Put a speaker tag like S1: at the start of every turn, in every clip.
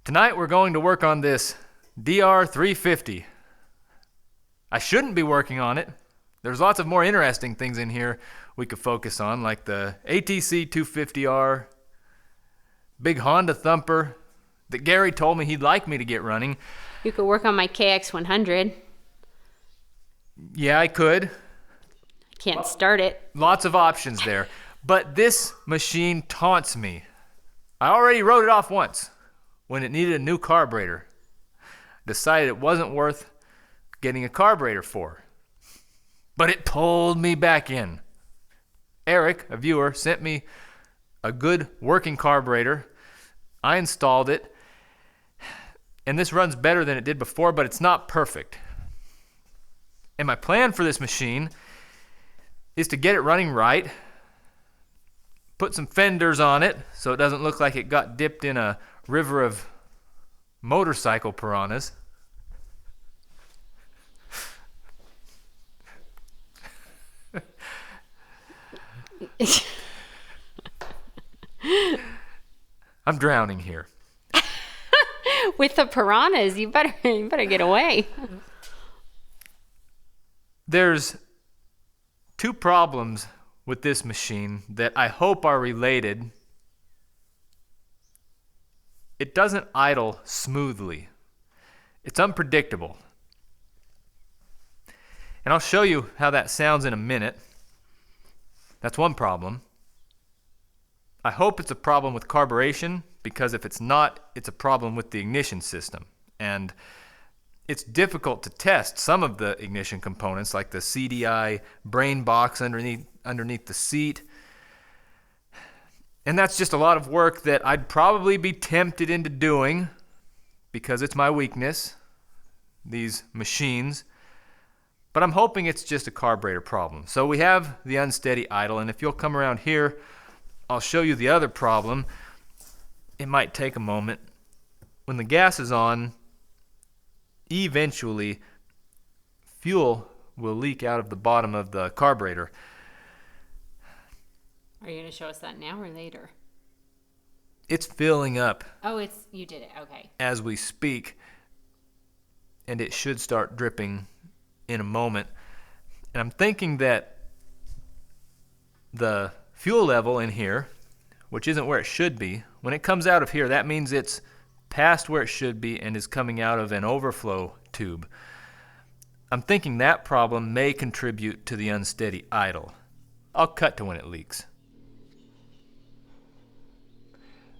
S1: Tonight we're going to work on this DR350. I shouldn't be working on it. There's lots of more interesting things in here we could focus on, like the ATC 250R, big Honda thumper that Gary told me he'd like me to get running.
S2: You could work on my KX100.
S1: Yeah, I could.
S2: Can't start it.
S1: Lots of options there. But this machine taunts me. I already wrote it off once when it needed a new carburetor. Decided it wasn't worth getting a carburetor for. But it pulled me back in. Eric, a viewer, sent me a good working carburetor. I installed it. And this runs better than it did before, but it's not perfect. And my plan for this machine is to get it running right, put some fenders on it so it doesn't look like it got dipped in a river of motorcycle piranhas. I'm drowning here.
S2: With the piranhas, you better get away.
S1: There's two problems with this machine that I hope are related. It doesn't idle smoothly. It's unpredictable. And I'll show you how that sounds in a minute. That's one problem. I hope it's a problem with carburation, because if it's not, it's a problem with the ignition system. And it's difficult to test some of the ignition components, like the CDI brain box underneath the seat. And that's just a lot of work that I'd probably be tempted into doing because it's my weakness, these machines. But I'm hoping it's just a carburetor problem. So we have the unsteady idle, and if you'll come around here, I'll show you the other problem. It might take a moment. When the gas is on, eventually fuel will leak out of the bottom of the carburetor.
S2: Are you going to show us that now or later?
S1: It's filling up.
S2: Oh, you did it. Okay.
S1: As we speak, and it should start dripping in a moment. And I'm thinking that the fuel level in here, which isn't where it should be, when it comes out of here, that means it's past where it should be and is coming out of an overflow tube. I'm thinking that problem may contribute to the unsteady idle. I'll cut to when it leaks.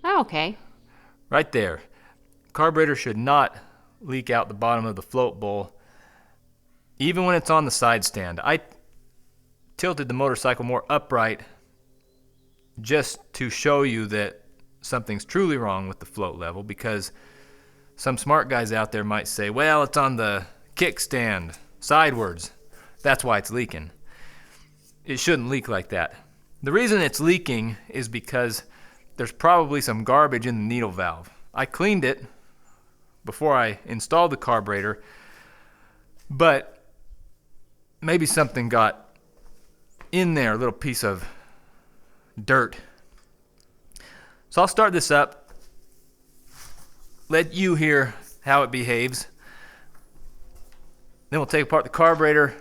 S2: Oh, okay.
S1: Right there. Carburetor should not leak out the bottom of the float bowl, even when it's on the side stand. I tilted the motorcycle more upright just to show you that something's truly wrong with the float level, because some smart guys out there might say, well, it's on the kickstand sidewards. That's why it's leaking. It shouldn't leak like that. The reason it's leaking is because there's probably some garbage in the needle valve. I cleaned it before I installed the carburetor, but maybe something got in there, a little piece of dirt. So I'll start this up, let you hear how it behaves. Then we'll take apart the carburetor,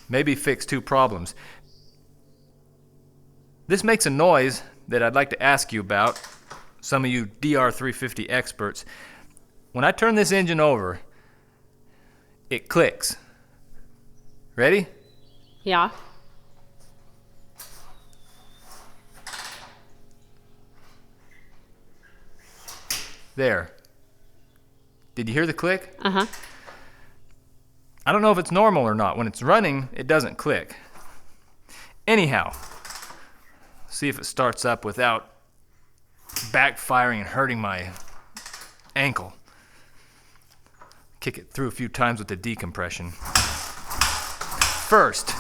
S1: maybe fix two problems. This makes a noise that I'd like to ask you about, some of you DR350 experts. When I turn this engine over, it clicks. Ready?
S2: Yeah.
S1: There. Did you hear the click?
S2: Uh-huh.
S1: I don't know if it's normal or not. When it's running, it doesn't click. Anyhow, see if it starts up without backfiring and hurting my ankle. Kick it through a few times with the decompression. First,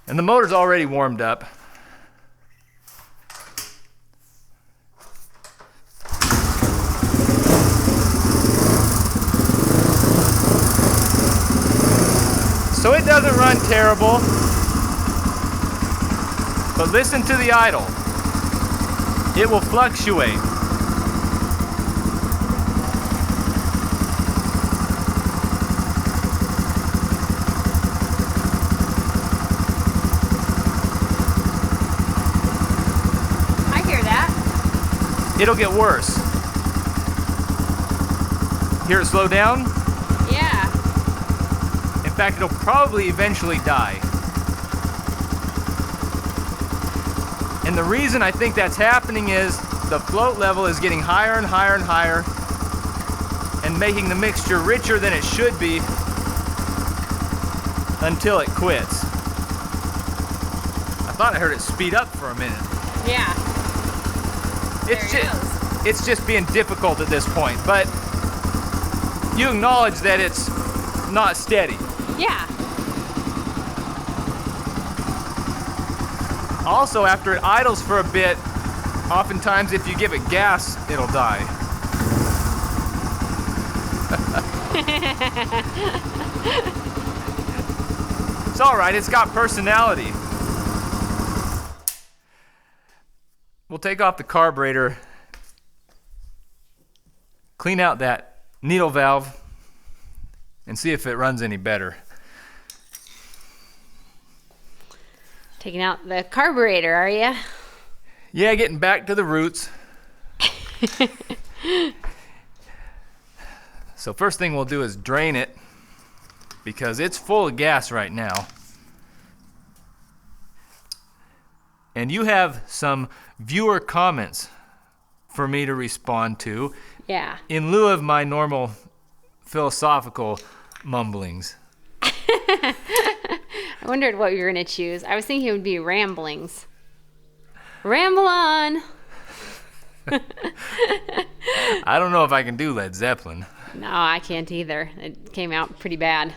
S1: and the motor's already warmed up. So it doesn't run terrible, but listen to the idle. it will fluctuate.
S2: I hear that.
S1: It'll get worse. Hear it slow down?
S2: Yeah.
S1: In fact, it'll probably eventually die. And the reason I think that's happening is the float level is getting higher and higher and higher and making the mixture richer than it should be until it quits. I thought I heard it speed up for a minute.
S2: Yeah.
S1: It's just being difficult at this point, but you acknowledge that it's not steady.
S2: Yeah.
S1: Also, after it idles for a bit, oftentimes if you give it gas, it'll die. It's all right, it's got personality. We'll take off the carburetor, clean out that needle valve, and see if it runs any better.
S2: Taking out the carburetor, are you?
S1: Yeah, getting back to the roots. So first thing we'll do is drain it because it's full of gas right now. And you have some viewer comments for me to respond to.
S2: Yeah.
S1: In lieu of my normal philosophical mumblings.
S2: I wondered what you were going to choose. I was thinking it would be ramblings. Ramble on.
S1: I don't know if I can do Led Zeppelin.
S2: No, I can't either. It came out pretty bad.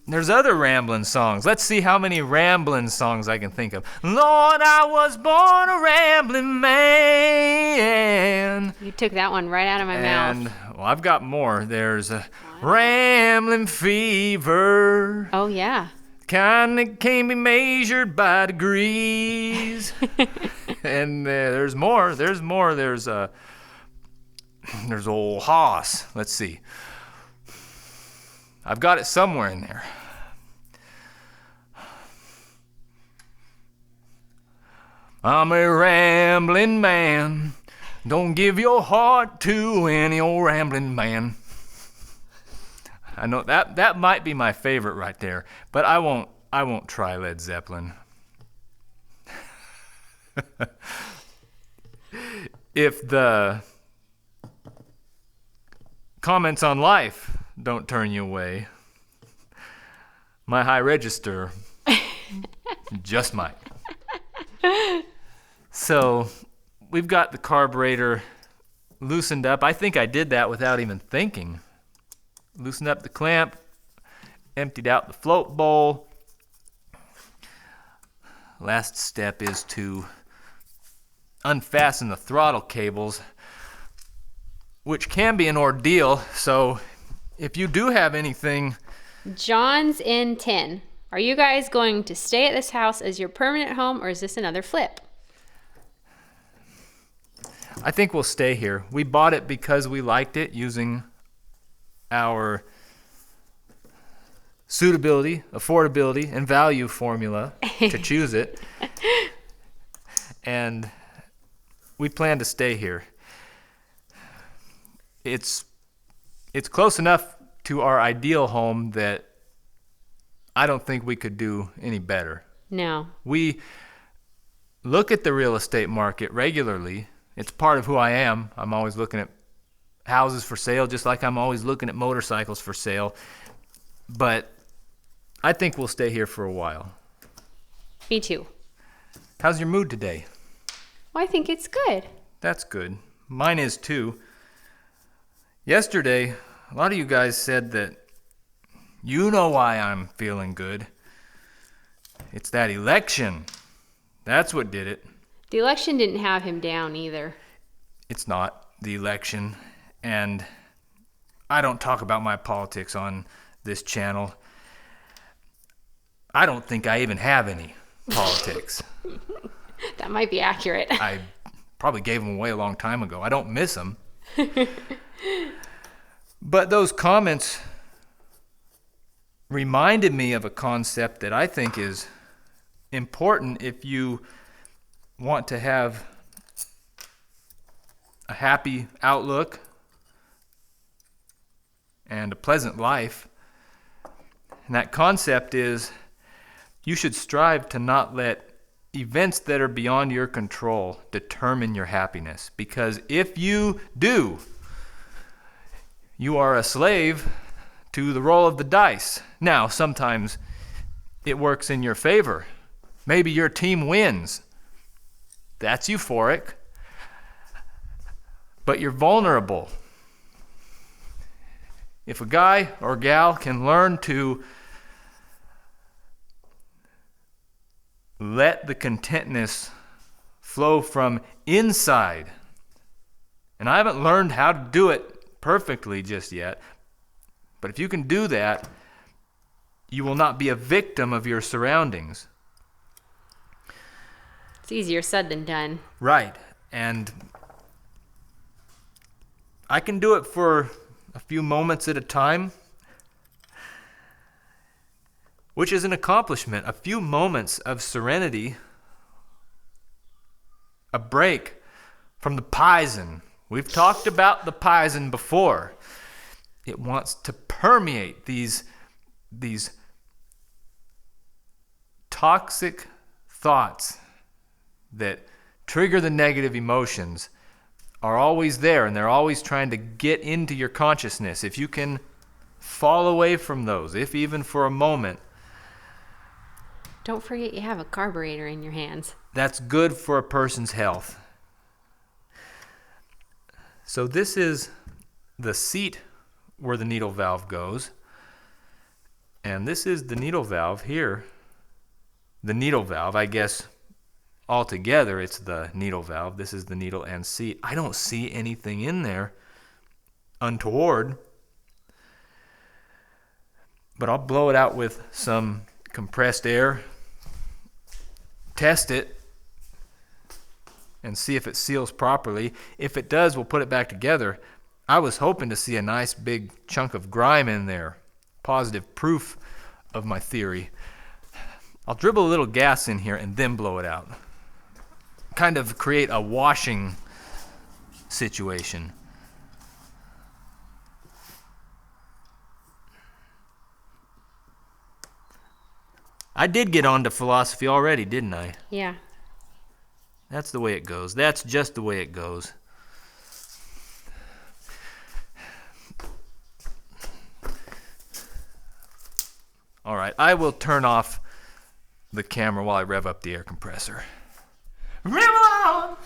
S1: There's other rambling songs. Let's see how many rambling songs I can think of. Lord, I was born a rambling man.
S2: You took that one right out of my mouth.
S1: Well, I've got more. There's a rambling fever.
S2: Oh, yeah.
S1: Kind that can't be measured by degrees. And there's more. There's old Hoss. Let's see. I've got it somewhere in there. I'm a rambling man. Don't give your heart to any old rambling man. I know that might be my favorite right there, but I won't try Led Zeppelin. If the comments on life don't turn you away, my high register just might. So we've got the carburetor loosened up. I think I did that without even thinking. Loosened up the clamp, emptied out the float bowl. Last step is to unfasten the throttle cables, which can be an ordeal. So if you do have anything...
S2: John's in 10. Are you guys going to stay at this house as your permanent home, or is this another flip?
S1: I think we'll stay here. We bought it because we liked it, using our suitability, affordability, and value formula to choose it. And we plan to stay here. It's close enough to our ideal home that I don't think we could do any better.
S2: No.
S1: We look at the real estate market regularly. It's part of who I am. I'm always looking at houses for sale, just like I'm always looking at motorcycles for sale. But I think we'll stay here for a while.
S2: Me too.
S1: How's your mood today?
S2: Well, I think it's good.
S1: That's good. Mine is too. Yesterday, a lot of you guys said that you know why I'm feeling good. It's that election. That's what did it.
S2: The election didn't have him down either.
S1: It's not the election. And I don't talk about my politics on this channel. I don't think I even have any politics.
S2: That might be accurate.
S1: I probably gave them away a long time ago. I don't miss them. But those comments reminded me of a concept that I think is important if you want to have a happy outlook and a pleasant life. And that concept is you should strive to not let events that are beyond your control determine your happiness. Because if you do, you are a slave to the roll of the dice. Now, sometimes it works in your favor. Maybe your team wins. That's euphoric. But you're vulnerable. If a guy or gal can learn to let the contentness flow from inside, and I haven't learned how to do it perfectly just yet, but if you can do that, you will not be a victim of your surroundings.
S2: It's easier said than done.
S1: Right. And I can do it for a few moments at a time, which is an accomplishment. A few moments of serenity, a break from the poison. We've talked about the poison before. It wants to permeate these toxic thoughts that trigger the negative emotions are always there, and they're always trying to get into your consciousness. If you can fall away from those, if even for a moment,
S2: don't forget you have a carburetor in your hands.
S1: that's good for a person's health. So this is the seat where the needle valve goes, and this is the needle valve here. The needle valve, I guess, altogether it's the needle valve. This is the needle and seat. I don't see anything in there untoward, but I'll blow it out with some compressed air, test it, and see if it seals properly. If it does, we'll put it back together. I was hoping to see a nice big chunk of grime in there, positive proof of my theory. I'll dribble a little gas in here and then blow it out. Kind of create a washing situation. I did get onto philosophy already, didn't I?
S2: Yeah.
S1: That's the way it goes. That's just the way it goes. All right, I will turn off the camera while I rev up the air compressor. Rev on!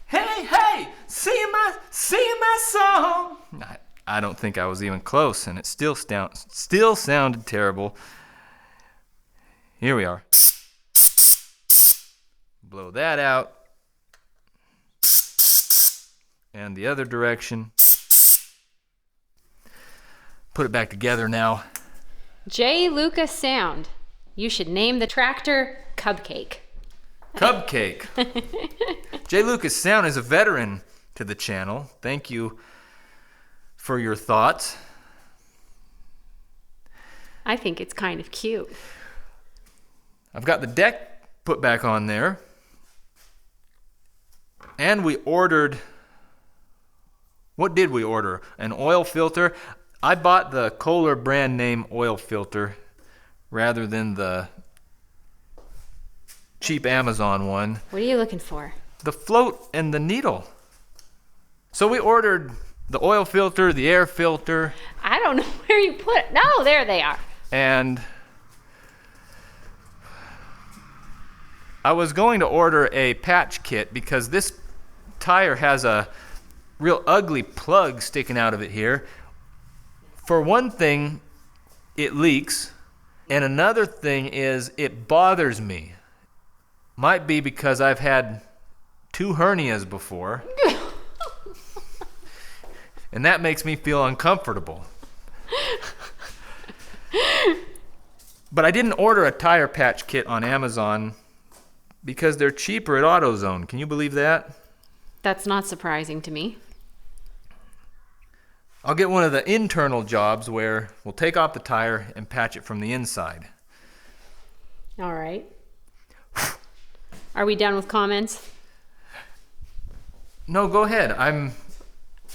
S1: Hey, hey! Sing my song! I don't think I was even close, and it still sounded terrible. Here we are. Blow that out. And the other direction. Put it back together now.
S2: J. Lucas Sound. You should name the tractor Cupcake.
S1: Cupcake. J. Lucas Sound is a veteran to the channel. Thank you for your thoughts.
S2: I think it's kind of cute.
S1: I've got the deck put back on there. And we ordered, what did we order? An oil filter. I bought the Kohler brand name oil filter rather than the cheap Amazon one.
S2: What are you looking for?
S1: The float and the needle. So we ordered the oil filter, the air filter.
S2: I don't know where you put it. No, there they are.
S1: And I was going to order a patch kit because this tire has a real ugly plug sticking out of it here. For one thing, it leaks. And another thing is it bothers me. Might be because I've had 2 hernias before. And that makes me feel uncomfortable. But I didn't order a tire patch kit on Amazon because they're cheaper at AutoZone. Can you believe that?
S2: That's not surprising to me.
S1: I'll get one of the internal jobs where we'll take off the tire and patch it from the inside.
S2: All right. Are we done with comments?
S1: No, go ahead. I'm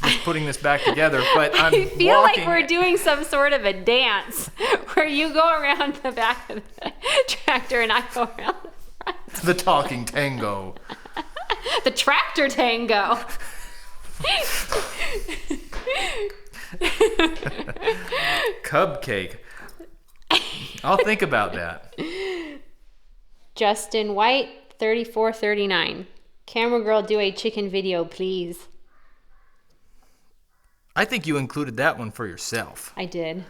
S1: just putting this back together, but I'm
S2: I feel
S1: walking.
S2: like we're doing some sort of a dance where you go around the back of the tractor and I go around the front.
S1: The talking tango.
S2: The tractor tango.
S1: Cupcake. I'll think about that.
S2: Justin White, 3439. Camera girl, do a chicken video, please.
S1: I think you included that one for yourself.
S2: I did.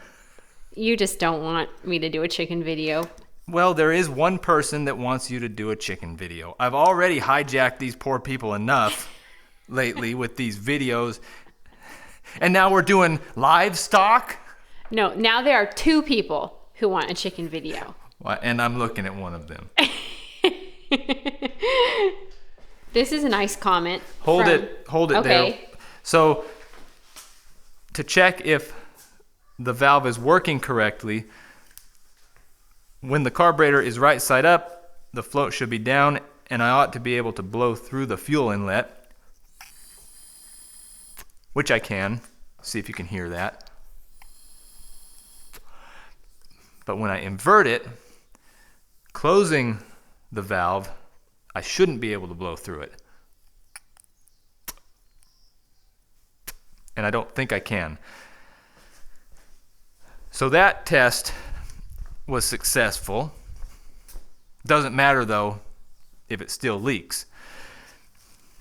S2: You just don't want me to do a chicken video.
S1: Well, there is one person that wants you to do a chicken video. I've already hijacked these poor people enough lately with these videos. And now we're doing livestock?
S2: No, now there are 2 people who want a chicken video.
S1: And I'm looking at one of them.
S2: This is a nice comment.
S1: Hold it
S2: Okay.
S1: there. So, to check if the valve is working correctly, when the carburetor is right side up, the float should be down, and I ought to be able to blow through the fuel inlet, which I can. See if you can hear that. But when I invert it, closing the valve, I shouldn't be able to blow through it. And I don't think I can. So that test was successful. Doesn't matter though if it still leaks.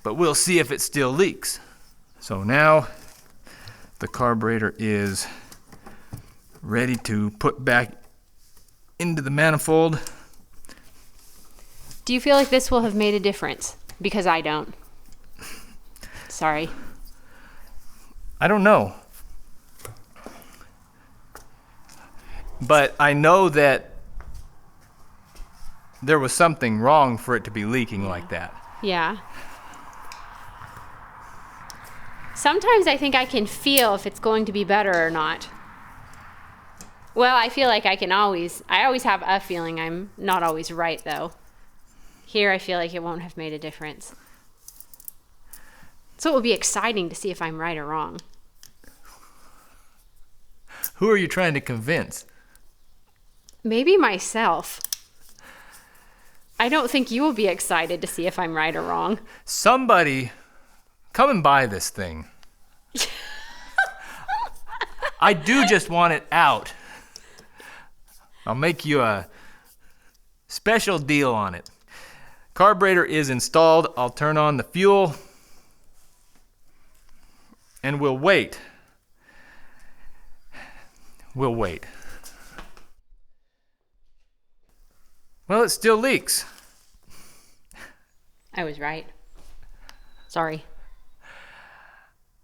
S1: But we'll see if it still leaks. So now the carburetor is ready to put back into the manifold.
S2: Do you feel like this will have made a difference? Because I don't. Sorry.
S1: I don't know. But I know that there was something wrong for it to be leaking like that.
S2: Yeah. Sometimes I think I can feel if it's going to be better or not. Well, I feel like I always have a feeling. I'm not always right though. Here I feel like it won't have made a difference. So it will be exciting to see if I'm right or wrong.
S1: Who are you trying to convince?
S2: Maybe myself. I don't think you will be excited to see if I'm right or wrong.
S1: Somebody come and buy this thing. I do just want it out. I'll make you a special deal on it. Carburetor is installed. I'll turn on the fuel and we'll wait. We'll wait. Well, it still leaks.
S2: I was right. Sorry.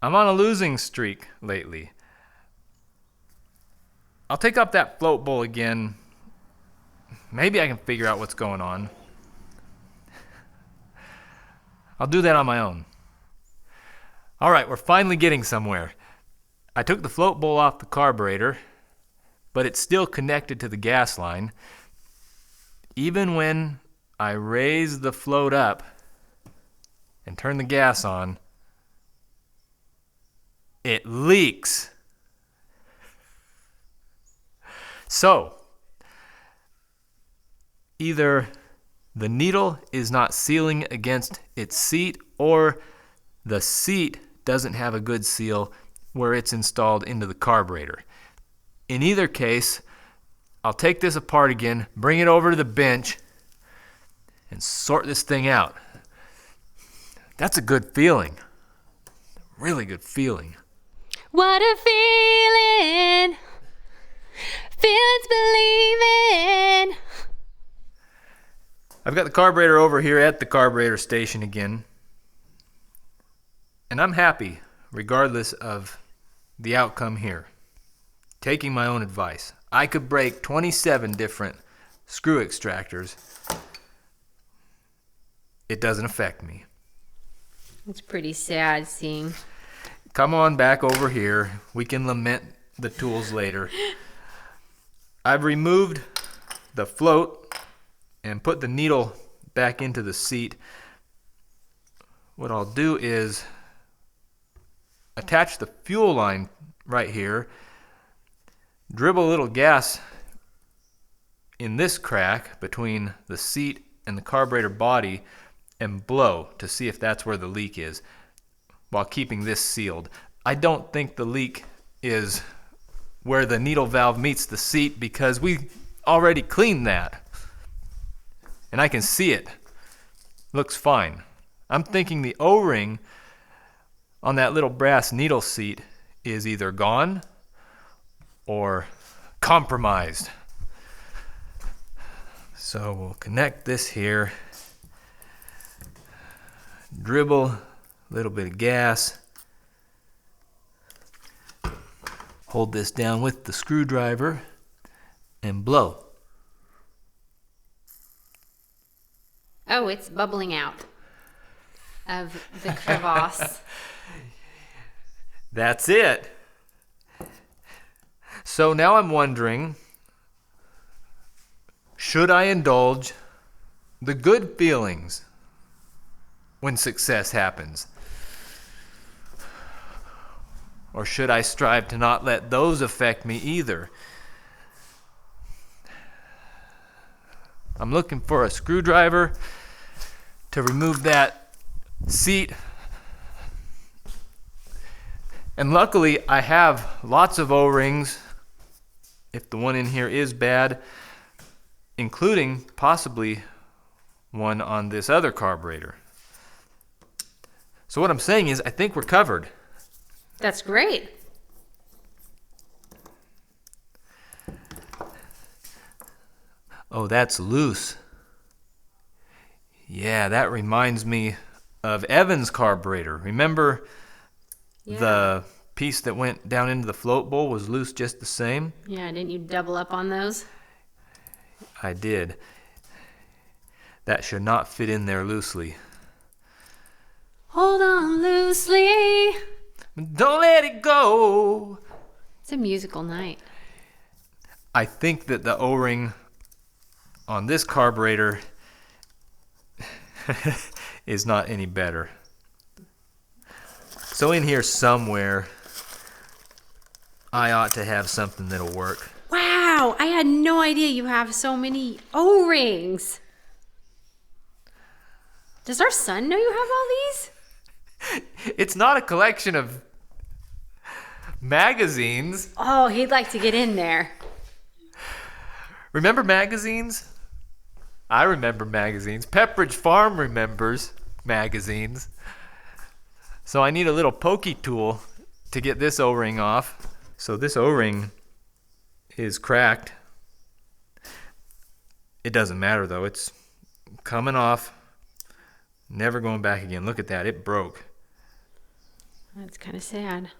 S1: I'm on a losing streak lately. I'll take up that float bowl again. Maybe I can figure out what's going on. I'll do that on my own. All right, we're finally getting somewhere. I took the float bowl off the carburetor, but it's still connected to the gas line. Even when I raise the float up and turn the gas on, it leaks. So, either the needle is not sealing against its seat, or the seat doesn't have a good seal where it's installed into the carburetor. In either case, I'll take this apart again, bring it over to the bench, and sort this thing out. That's a good feeling. Really good feeling.
S2: What a feeling. Feelings believing.
S1: I've got the carburetor over here at the carburetor station again. And I'm happy, regardless of the outcome here. Taking my own advice. I could break 27 different screw extractors. It doesn't affect me.
S2: It's pretty sad seeing.
S1: Come on back over here. We can lament the tools later. I've removed the float and put the needle back into the seat. What I'll do is attach the fuel line right here, dribble a little gas in this crack between the seat and the carburetor body and blow to see if that's where the leak is while keeping this sealed. I don't think the leak is where the needle valve meets the seat because we already cleaned that. And I can see it. Looks fine. I'm thinking the O-ring on that little brass needle seat is either gone or compromised. So we'll connect this here. Dribble a little bit of gas. Hold this down with the screwdriver and blow.
S2: Oh, it's bubbling out of the crevasse.
S1: That's it. So now I'm wondering, should I indulge the good feelings when success happens? Or should I strive to not let those affect me either? I'm looking for a screwdriver to remove that seat. And luckily, I have lots of O-rings, if the one in here is bad, including possibly one on this other carburetor. So what I'm saying is, I think we're covered.
S2: That's great.
S1: Oh, that's loose. Yeah, that reminds me of Evan's carburetor. Remember the piece that went down into the float bowl was loose just the same?
S2: Yeah, didn't you double up on those?
S1: I did. That should not fit in there loosely.
S2: Hold on loosely.
S1: Don't let it go.
S2: It's a musical night.
S1: I think that the O-ring on this carburetor is not any better. So in here somewhere, I ought to have something that'll work.
S2: Wow, I had no idea you have so many O-rings. Does our son know you have all these?
S1: It's not a collection of magazines.
S2: Oh, he'd like to get in there.
S1: Remember magazines? I remember magazines. Pepperidge Farm remembers magazines. So I need a little pokey tool to get this O-ring off. So this O-ring is cracked. It doesn't matter though. It's coming off. Never going back again. Look at that. It broke.
S2: That's kind of sad.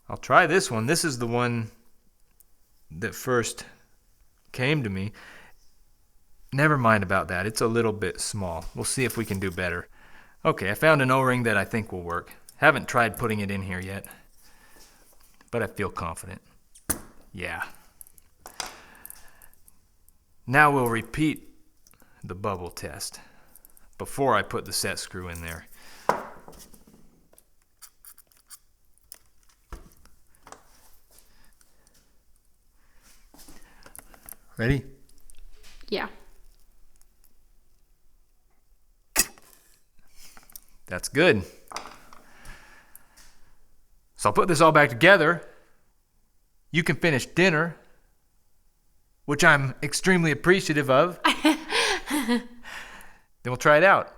S1: I'll try this one. This is the one that first came to me. Never mind about that. It's a little bit small. We'll see if we can do better. Okay, I found an O-ring that I think will work. Haven't tried putting it in here yet, but I feel confident. Yeah. Now we'll repeat the bubble test before I put the set screw in there. Ready?
S2: Yeah.
S1: That's good. So I'll put this all back together. You can finish dinner, which I'm extremely appreciative of. Then we'll try it out.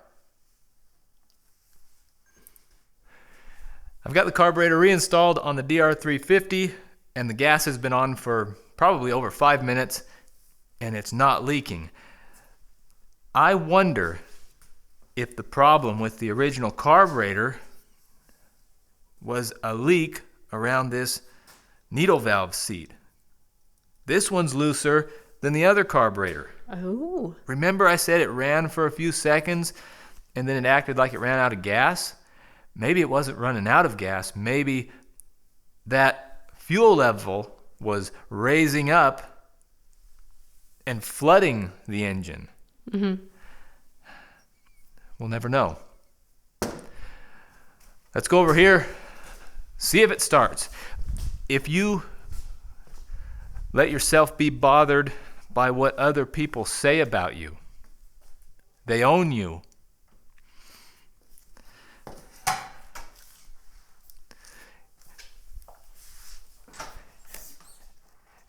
S1: I've got the carburetor reinstalled on the DR350, and the gas has been on for probably over 5 minutes, and it's not leaking. I wonder if the problem with the original carburetor was a leak around this needle valve seat. This one's looser than the other carburetor.
S2: Oh.
S1: Remember I said it ran for a few seconds and then it acted like it ran out of gas? Maybe it wasn't running out of gas. Maybe that fuel level was raising up and flooding the engine.
S2: Mm-hmm.
S1: We'll never know. Let's go over here, see if it starts. If you let yourself be bothered by what other people say about you, they own you.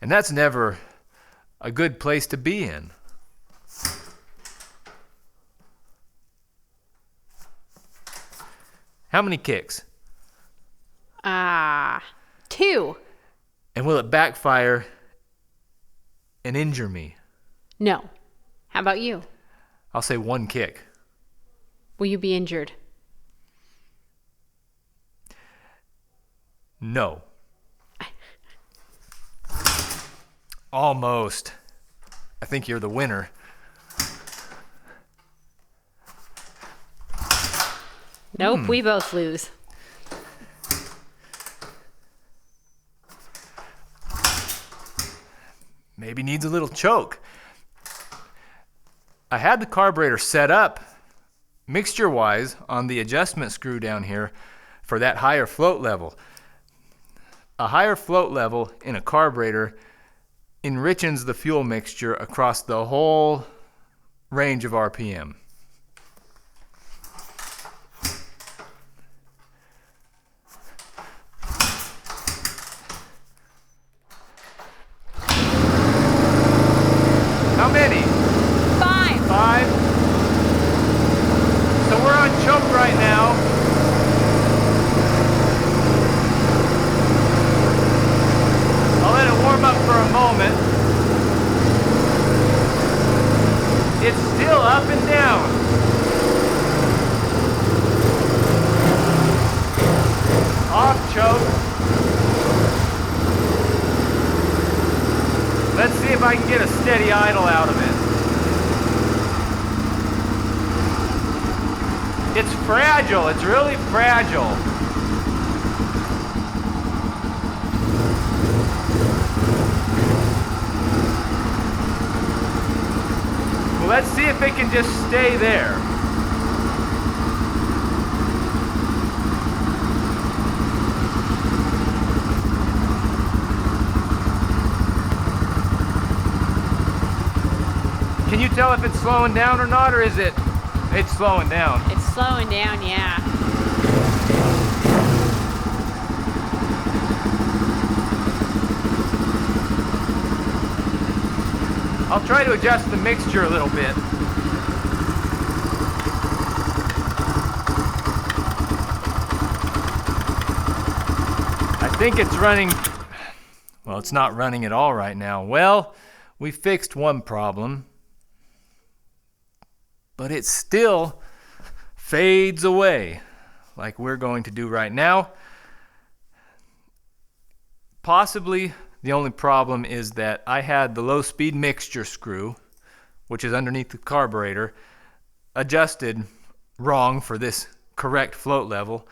S1: And that's never a good place to be in. How many kicks?
S2: 2.
S1: And will it backfire and injure me?
S2: No. How about you?
S1: I'll say 1 kick.
S2: Will you be injured?
S1: No. Almost. I think you're the winner.
S2: Nope, we both lose.
S1: Maybe needs a little choke. I had the carburetor set up mixture-wise on the adjustment screw down here for that higher float level. A higher float level in a carburetor enriches the fuel mixture across the whole range of RPM. How many?
S2: 5.
S1: 5. So we're on choke right now. I'll let it warm up for a moment. It's still up and down. Off choke. Let's see if I can get a steady idle out of it. It's fragile. It's really fragile. Well, let's see if it can just stay there. Can you tell if it's slowing down or not, or is it's slowing down?
S2: It's slowing down, yeah.
S1: I'll try to adjust the mixture a little bit. I think it's running, well, it's not running at all right now. Well, we fixed one problem, but it still fades away like we're going to do right now. Possibly the only problem is that I had the low speed mixture screw, which is underneath the carburetor, adjusted wrong for this correct float level.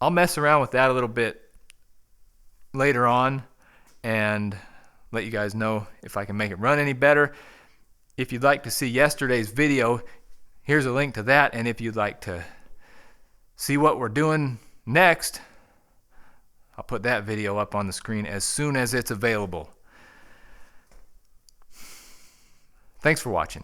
S1: I'll mess around with that a little bit later on and let you guys know if I can make it run any better. If you'd like to see yesterday's video, here's a link to that, and if you'd like to see what we're doing next, I'll put that video up on the screen as soon as it's available. Thanks for watching.